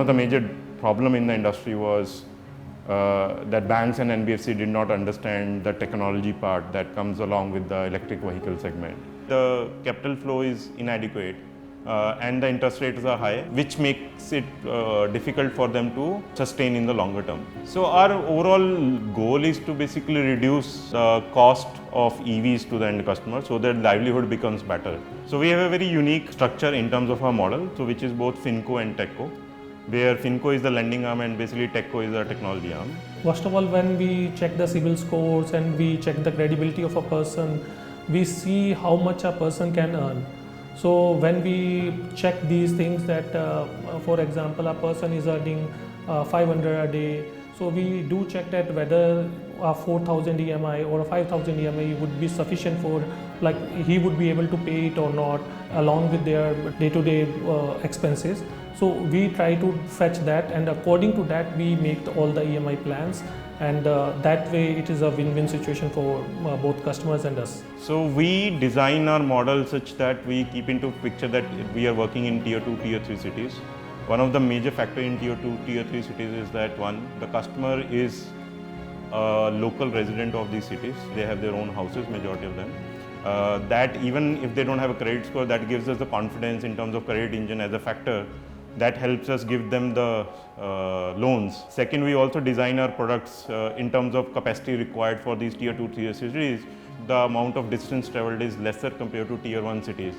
of the major problem in the industry was that banks and NBFC did not understand the technology part that comes along with the electric vehicle segment. The capital flow is inadequate and the interest rates are high, which makes it difficult for them to sustain in the longer term. So our overall goal is to basically reduce the cost of EVs to the end customer so that livelihood becomes better. So we have a very unique structure in terms of our model, so which is both FinCo and TechCo, where FinCo is the lending arm and basically TechCo is the technology arm. First of all, when we check the CIBIL scores and we check the credibility of a person, we see how much a person can earn. So when we check these things that, for example, a person is earning 500 a day, so we do check that whether a 4,000 EMI or a 5,000 EMI would be sufficient for, like, he would be able to pay it or not, along with their day-to-day expenses. So we try to fetch that, and according to that we make all the EMI plans, and that way it is a win-win situation for both customers and us. So we design our model such that we keep into picture that we are working in tier 2, tier 3 cities. One of the major factors in tier 2, tier 3 cities is that one, the customer is a local resident of these cities. They have their own houses, majority of them. That even if they don't have a credit score, that gives us the confidence in terms of credit engine as a factor that helps us give them the loans. Second, we also design our products in terms of capacity required for these tier 2, tier 3 cities. The amount of distance traveled is lesser compared to tier 1 cities.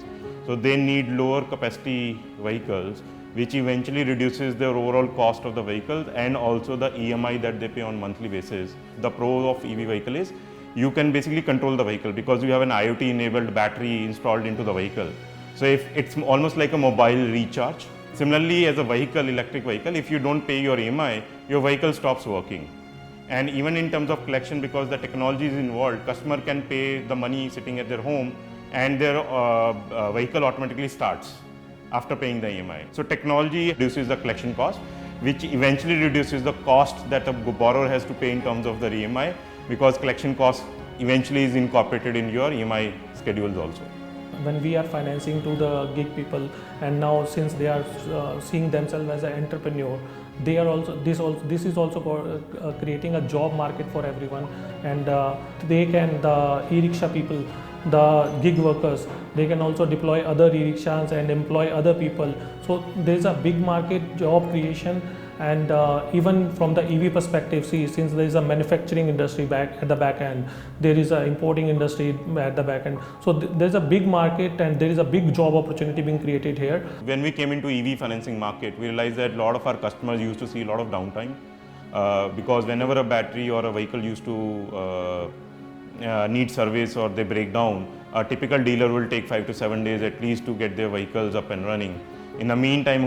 So they need lower capacity vehicles, which eventually reduces their overall cost of the vehicles and also the EMI that they pay on monthly basis. The pro of EV vehicle is you can basically control the vehicle because you have an IoT enabled battery installed into the vehicle. So if it's almost like a mobile recharge. Similarly, as a vehicle, electric vehicle, if you don't pay your EMI, your vehicle stops working. And even in terms of collection, because the technology is involved, customer can pay the money sitting at their home and their vehicle automatically starts after paying the EMI. So technology reduces the collection cost, which eventually reduces the cost that the borrower has to pay in terms of the EMI, because collection cost eventually is incorporated in your EMI schedules also. When we are financing to the gig people, and now since they are seeing themselves as an entrepreneur, they are also this is also creating a job market for everyone, and they can, the e-rickshaw people, the gig workers, they can also deploy other e-rickshaws and employ other people. So there is a big market, job creation, and even from the EV perspective, see, since there is a manufacturing industry at the back end, there is an importing industry at the back end. So there is a big market and there is a big job opportunity being created here. When we came into EV financing market, we realized that a lot of our customers used to see a lot of downtime because whenever a battery or a vehicle used to need service or they break down, a typical dealer will take 5 to 7 days at least to get their vehicles up and running. In the meantime,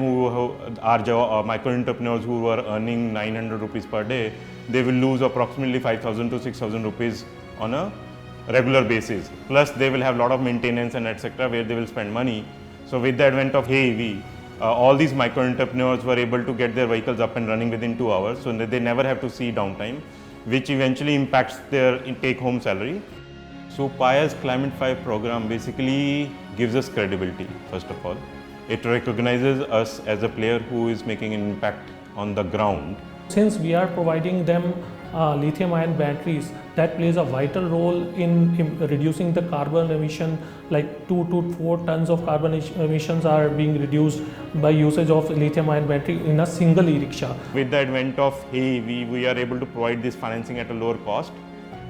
our micro entrepreneurs who were earning 900 rupees per day, they will lose approximately 5,000 to 6,000 rupees on a regular basis. Plus, they will have a lot of maintenance and etc. where they will spend money. So with the advent of HeyEV, all these micro entrepreneurs were able to get their vehicles up and running within 2 hours, so that they never have to see downtime, which eventually impacts their take-home salary. So Upaya's ClimaFii program basically gives us credibility, first of all. It recognizes us as a player who is making an impact on the ground. Since we are providing them lithium-ion batteries, that plays a vital role in reducing the carbon emission, like 2 to 4 tons of carbon emissions are being reduced by usage of lithium-ion battery in a single e-rickshaw. With the advent of HeyEV, we are able to provide this financing at a lower cost,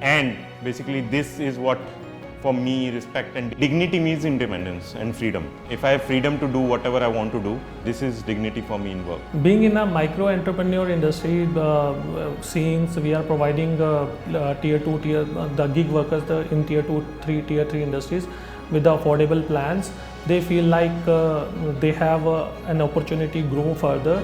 and basically this is what, for me, respect and dignity means independence and freedom. If I have freedom to do whatever I want to do, this is dignity for me in work. Being in a micro entrepreneur industry, since we are providing tier 2, the gig workers in tier 2, tier 3 industries with the affordable plans, they feel like they have an opportunity to grow further.